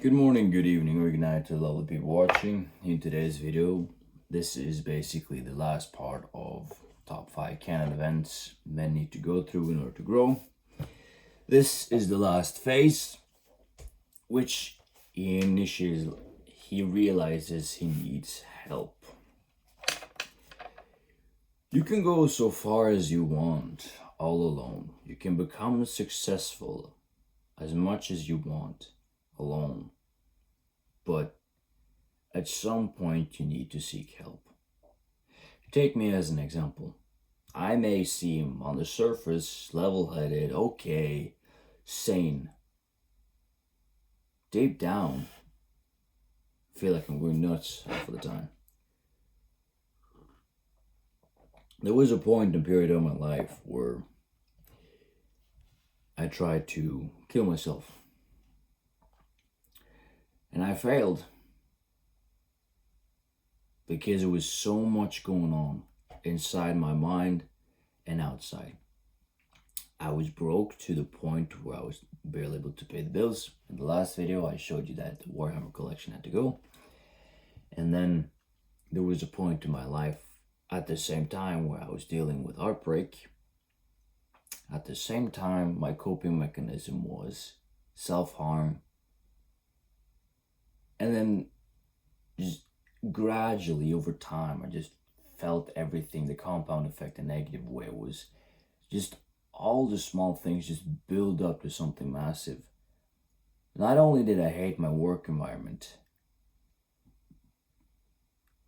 Good morning, good evening, or good night to the lovely people watching. In today's video, this is basically the last part of top 5 canon events men need to go through in order to grow. This is the last phase, which he realizes he needs help. You can go so far as you want, all alone. You can become successful as much as you want, alone. But at some point you need to seek help. Take me as an example. I may seem on the surface level-headed, okay, sane. Deep down, I feel like I'm going nuts half of the time. There was a point in a period of my life where I tried to kill myself. And I failed. Because there was so much going on inside my mind and outside. I was broke to the point where I was barely able to pay the bills. In the last video, I showed you that the Warhammer collection had to go. And then there was a point in my life at the same time where I was dealing with heartbreak. At the same time, my coping mechanism was self-harm. And then just gradually over time, I just felt everything, the compound effect, the negative way was just all the small things just build up to something massive. Not only did I hate my work environment,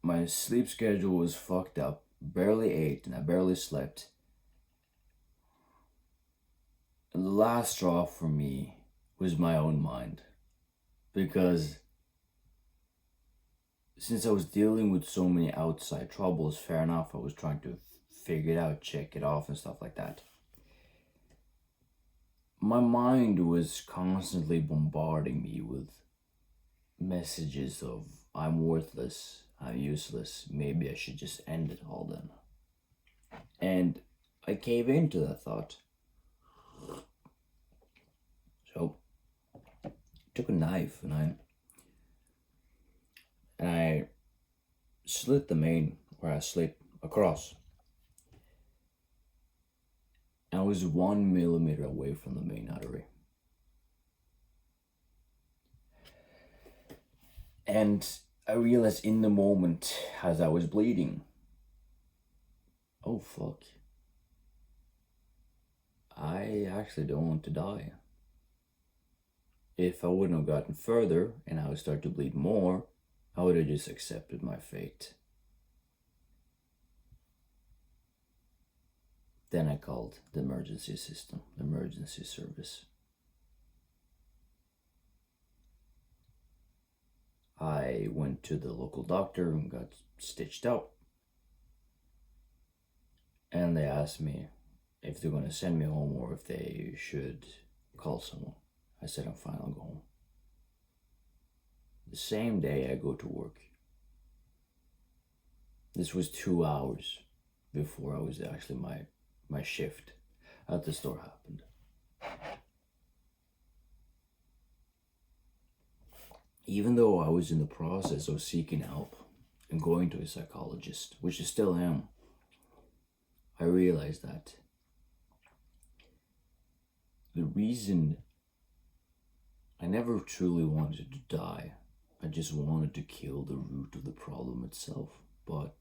my sleep schedule was fucked up, barely ate and I barely slept. And the last straw for me was my own mind, because since I was dealing with so many outside troubles, fair enough, I was trying to figure it out, check it off and stuff like that. My mind was constantly bombarding me with messages of I'm worthless, I'm useless, maybe I should just end it all then. And I gave in to that thought. So I took a knife and I slit the main where I sleep across. I was 1 millimeter away from the main artery. And I realized in the moment as I was bleeding, oh fuck, I actually don't want to die. If I wouldn't have gotten further and I would start to bleed more, I would have just accepted my fate. Then I called the emergency system, the emergency service. I went to the local doctor and got stitched up. And they asked me if they're going to send me home or if they should call someone. I said, I'm fine, I'll go home. The same day I go to work. This was 2 hours before I was actually my shift at the store happened. Even though I was in the process of seeking help and going to a psychologist, which I still am, I realized that the reason I never truly wanted to die, I just wanted to kill the root of the problem itself. But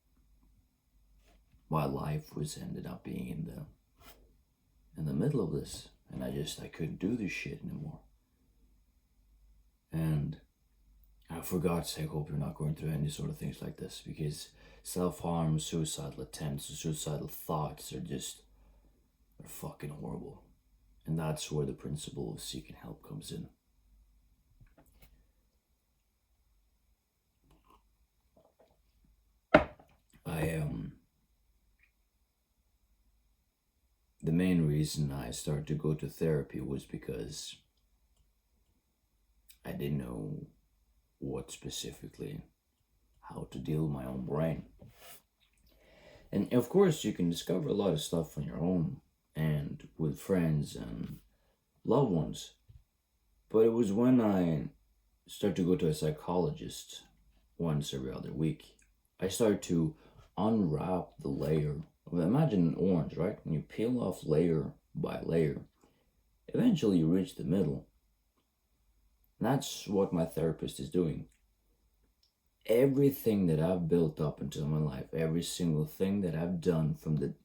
my life was ended up being in the middle of this, and I couldn't do this shit anymore. And for God's sake, hope you're not going through any sort of things like this, because self-harm, suicidal attempts, suicidal thoughts are fucking horrible. And that's where the principle of seeking help comes in. The main reason I started to go to therapy was because I didn't know what specifically, how to deal with my own brain. And of course you can discover a lot of stuff on your own and with friends and loved ones. But it was when I start to go to a psychologist once every other week. I start to unwrap the layer. Imagine an orange, right? When you peel off layer by layer, eventually you reach the middle. And that's what my therapist is doing. Everything that I've built up into my life, every single thing that I've done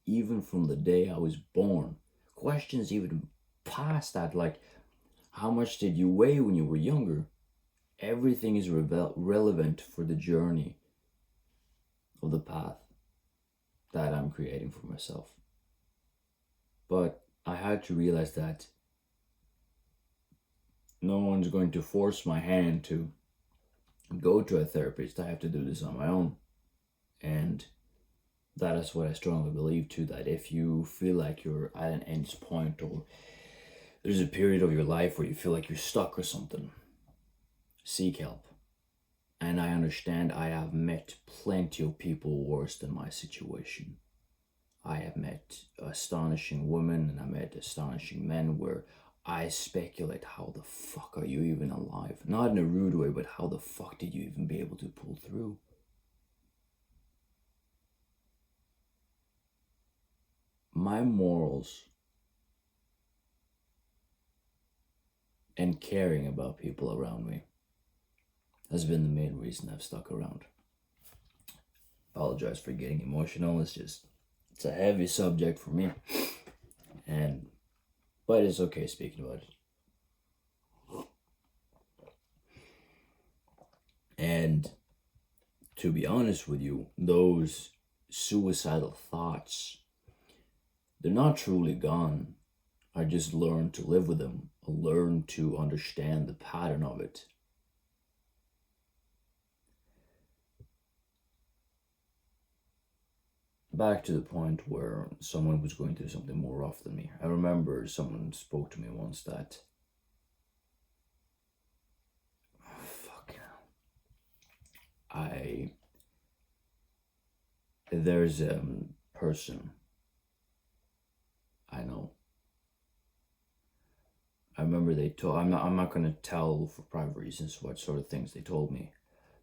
even from the day I was born, questions even past that, like how much did you weigh when you were younger? Everything is relevant for the journey of the path that I'm creating for myself. But I had to realize that no one's going to force my hand to go to a therapist. I have to do this on my own. And that is what I strongly believe too, that if you feel like you're at an end point, or there's a period of your life where you feel like you're stuck or something, seek help. And I understand, I have met plenty of people worse than my situation. I have met astonishing women and I met astonishing men where I speculate, how the fuck are you even alive? Not in a rude way, but how the fuck did you even be able to pull through? My morals and caring about people around me has been the main reason I've stuck around. Apologize for getting emotional. It's a heavy subject for me. But it's okay speaking about it. And to be honest with you, those suicidal thoughts, they're not truly gone. I just learned to live with them. I learned to understand the pattern of it. Back to the point where someone was going through something more rough than me. I remember someone spoke to me once that, there's a person I know. I remember they told, I'm not going to tell for private reasons what sort of things they told me,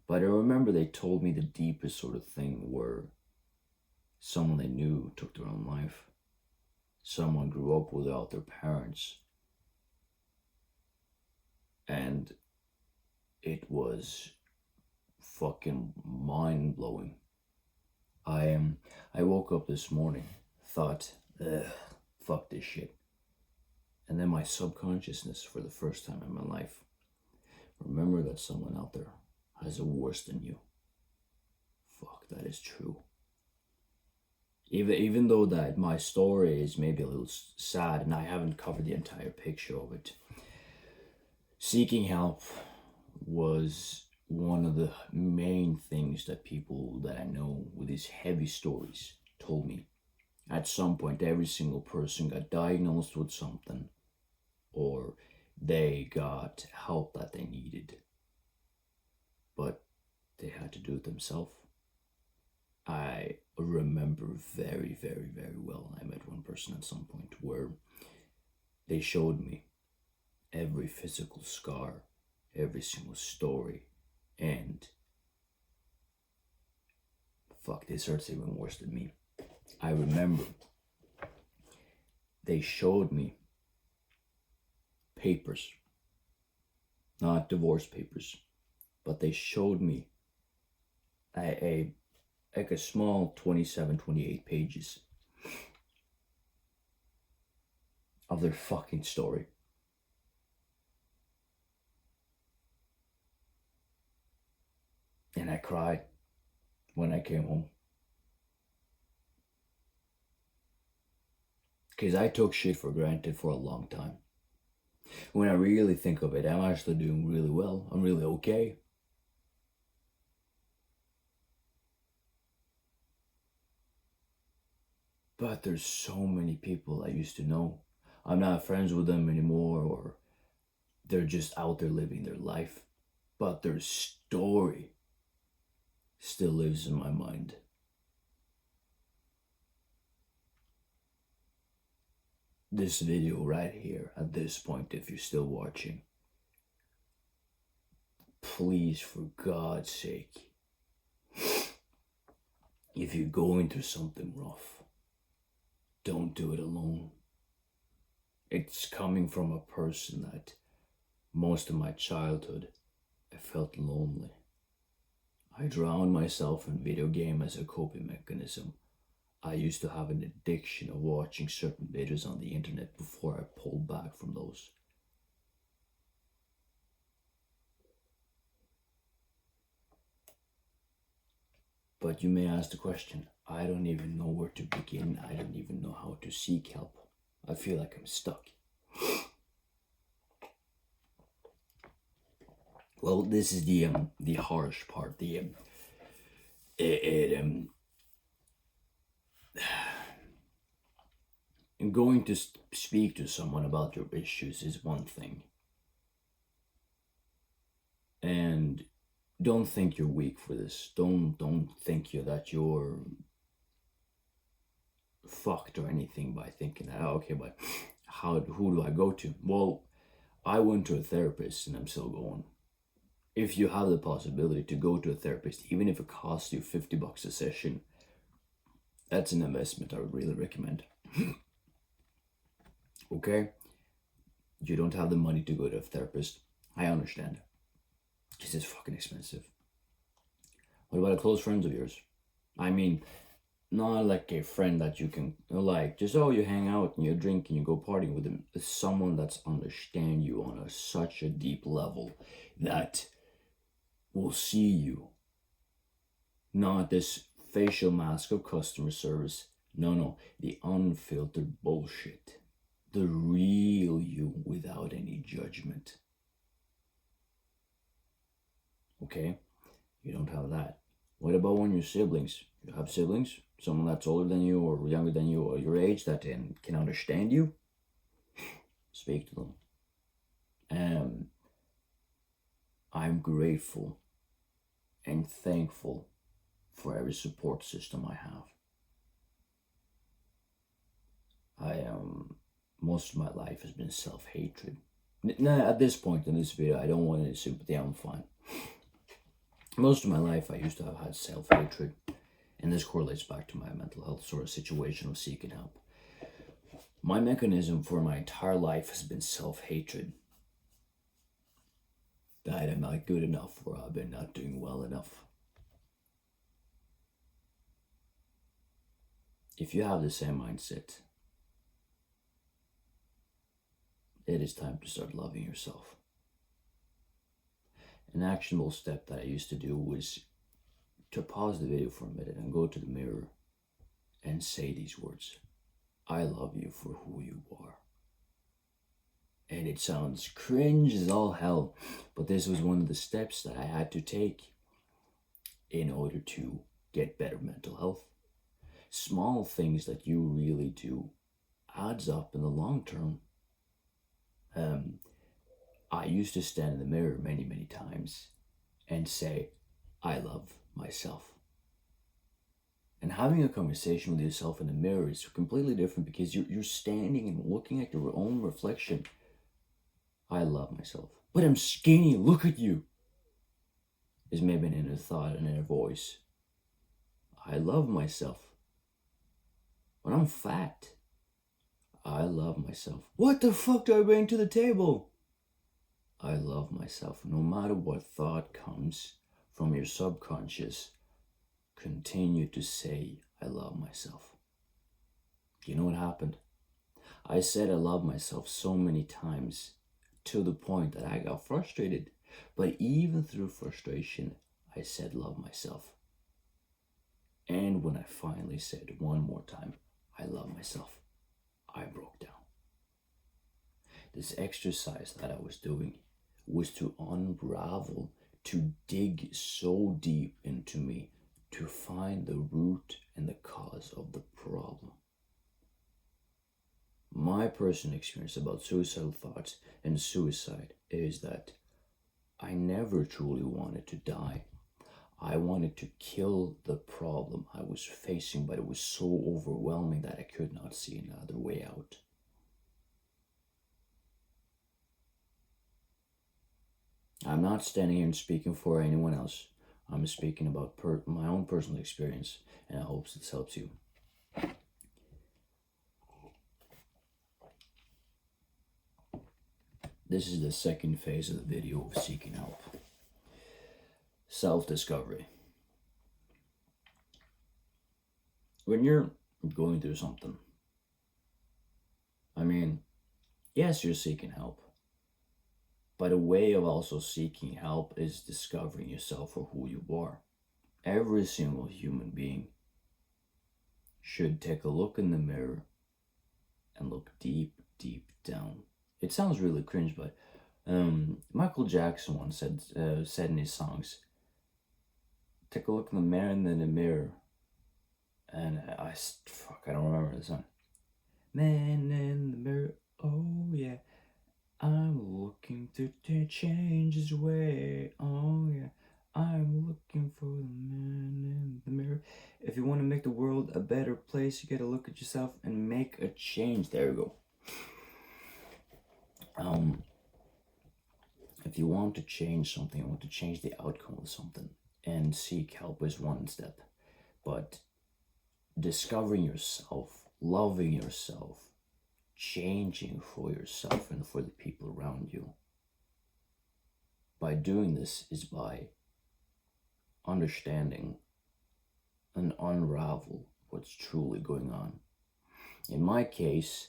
but I remember they told me the deepest sort of thing where someone they knew took their own life. Someone grew up without their parents. And it was fucking mind-blowing. I woke up this morning, thought, fuck this shit. And then my subconsciousness, for the first time in my life, remember that someone out there has it worse than you. Fuck, that is true. Even though that my story is maybe a little sad and I haven't covered the entire picture of it, seeking help was one of the main things that people that I know with these heavy stories told me. At some point, every single person got diagnosed with something, or they got help that they needed, but they had to do it themselves. I remember very, very, very well, I met one person at some point where they showed me every physical scar, every single story, and fuck, this hurts even worse than me. I remember they showed me papers, not divorce papers, but they showed me a like a small 27, 28 pages of their fucking story. And I cried when I came home. Because I took shit for granted for a long time. When I really think of it, I'm actually doing really well. I'm really okay. But there's so many people I used to know. I'm not friends with them anymore, or they're just out there living their life. But their story still lives in my mind. This video right here, at this point, if you're still watching, please, for God's sake, if you're going through something rough, don't do it alone. It's coming from a person that most of my childhood I felt lonely. I drowned myself in video game as a coping mechanism. I used to have an addiction of watching certain videos on the internet before I pulled back from those. But you may ask the question, I don't even know where to begin. I don't even know how to seek help. I feel like I'm stuck. Well, this is the harsh part. Going to speak to someone about your issues is one thing, and don't think you're weak for this. Don't think that you're fucked or anything by thinking that, oh, okay, but who do I go to? Well, I went to a therapist and I'm still going. If you have the possibility to go to a therapist, even if it costs you $50 a session, that's an investment I would really recommend. Okay? You don't have the money to go to a therapist. I understand. Because it's fucking expensive. What about a close friend of yours? I mean, not like a friend that you can, like, just, oh, you hang out and you drink and you go partying with them. It's someone that's understand you on such a deep level that will see you. Not this facial mask of customer service. No, the unfiltered bullshit. The real you without any judgment. Okay? You don't have that. What about when your siblings? You have siblings? Someone that's older than you or younger than you or your age that can understand you? Speak to them. I'm grateful and thankful for every support system I have. Most of my life has been self-hatred. At this point in this video, I don't want any sympathy, I'm fine. Most of my life, I used to have had self-hatred, and this correlates back to my mental health sort of situation of seeking help. My mechanism for my entire life has been self-hatred. That I'm not good enough, or I've been not doing well enough. If you have the same mindset, it is time to start loving yourself. An actionable step that I used to do was to pause the video for a minute and go to the mirror and say these words. I love you for who you are. And it sounds cringe as all hell, but this was one of the steps that I had to take in order to get better mental health. Small things that you really do adds up in the long term. I used to stand in the mirror many times and say, I love myself. And having a conversation with yourself in the mirror is completely different because you're standing and looking at your own reflection. I love myself. But I'm skinny, look at you. Is maybe an inner thought, an inner voice. I love myself. But I'm fat. I love myself. What the fuck do I bring to the table? I love myself. No matter what thought comes from your subconscious, continue to say, I love myself. You know what happened? I said I love myself so many times to the point that I got frustrated. But even through frustration, I said love myself. And when I finally said one more time, I love myself, I broke down. This exercise that I was doing was to unravel, to dig so deep into me, to find the root and the cause of the problem. My personal experience about suicidal thoughts and suicide is that I never truly wanted to die. I wanted to kill the problem I was facing, but it was so overwhelming that I could not see another way out. I'm not standing here and speaking for anyone else. I'm speaking about my own personal experience, and I hope this helps you. This is the second phase of the video of seeking help. Self-discovery. When you're going through something, I mean, yes, you're seeking help. But a way of also seeking help is discovering yourself for who you are. Every single human being should take a look in the mirror and look deep, deep down. It sounds really cringe, but Michael Jackson once said in his songs, take a look in the mirror and then the mirror. And I don't remember the song. Man in the mirror, oh yeah. I'm looking to change his way, oh yeah. I'm looking for the man in the mirror. If you want to make the world a better place, you gotta look at yourself and make a change. There you go. If you want to change something, you want to change the outcome of something, and seek help is one step. But discovering yourself, loving yourself, changing for yourself and for the people around you, by doing this is by understanding and unravel what's truly going on. In my case,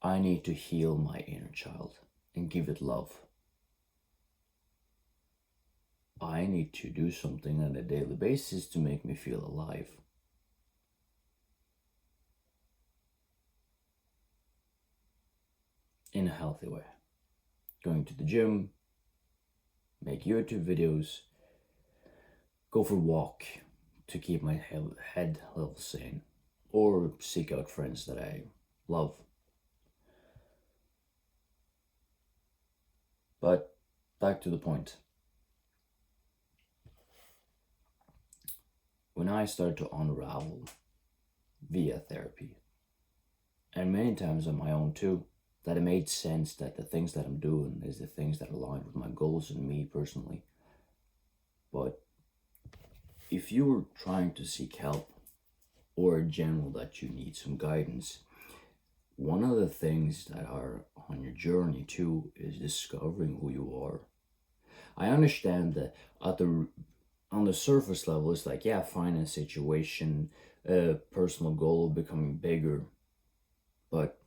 I need to heal my inner child and give it love. I need to do something on a daily basis to make me feel alive. In a healthy way. Going to the gym, make YouTube videos, go for a walk to keep my head level sane, or seek out friends that I love. But back to the point. When I started to unravel via therapy, and many times on my own too, that it made sense that the things that I'm doing is the things that align with my goals and me personally. But if you were trying to seek help, or in general that you need some guidance, one of the things that are on your journey too is discovering who you are. I understand that on the surface level, it's like, yeah, finance situation, personal goal of becoming bigger. But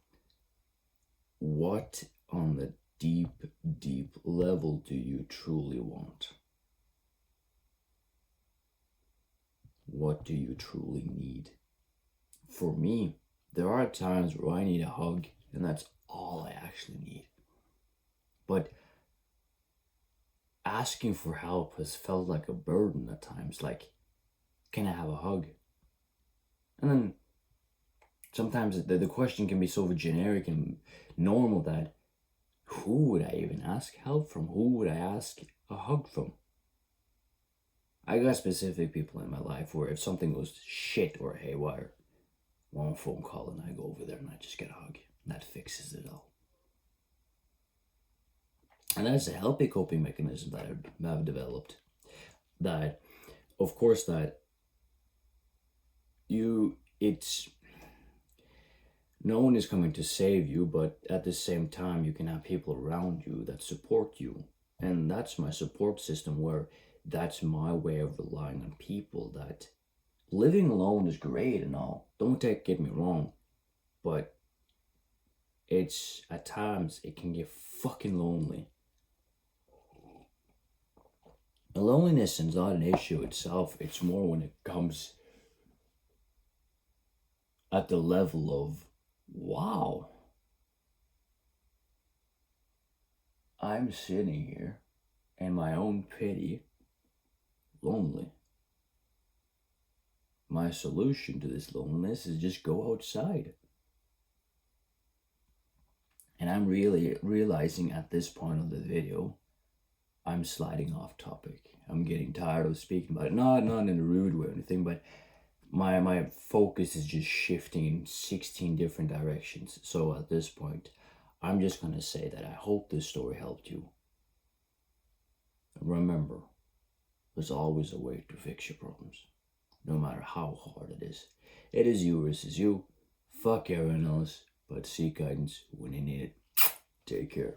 what on the deep, deep level do you truly want? What do you truly need? For me, there are times where I need a hug, and that's all I actually need. But asking for help has felt like a burden at times, like, can I have a hug? And then sometimes the question can be so generic and normal that who would I even ask help from? Who would I ask a hug from? I got specific people in my life where if something goes shit or haywire, one phone call and I go over there and I just get a hug. And that fixes it all. And that's a healthy coping mechanism that I've developed. That, of course, that it's no one is coming to save you, but at the same time, you can have people around you that support you. And that's my support system, where that's my way of relying on people. That living alone is great and all. Don't get me wrong. But it's, at times, it can get fucking lonely. Loneliness is not an issue itself. It's more when it comes at the level of, wow, I'm sitting here in my own pity, lonely. My solution to this loneliness is just go outside. And I'm really realizing at this point of the video, I'm sliding off topic. I'm getting tired of speaking about it. Not in a rude way or anything, but my focus is just shifting in 16 different directions. So at this point, I'm just gonna say that I hope this story helped you. remember, there's always a way to fix your problems, no matter how hard it is. It is you versus you. Fuck everyone else, but seek guidance when you need it. Take care.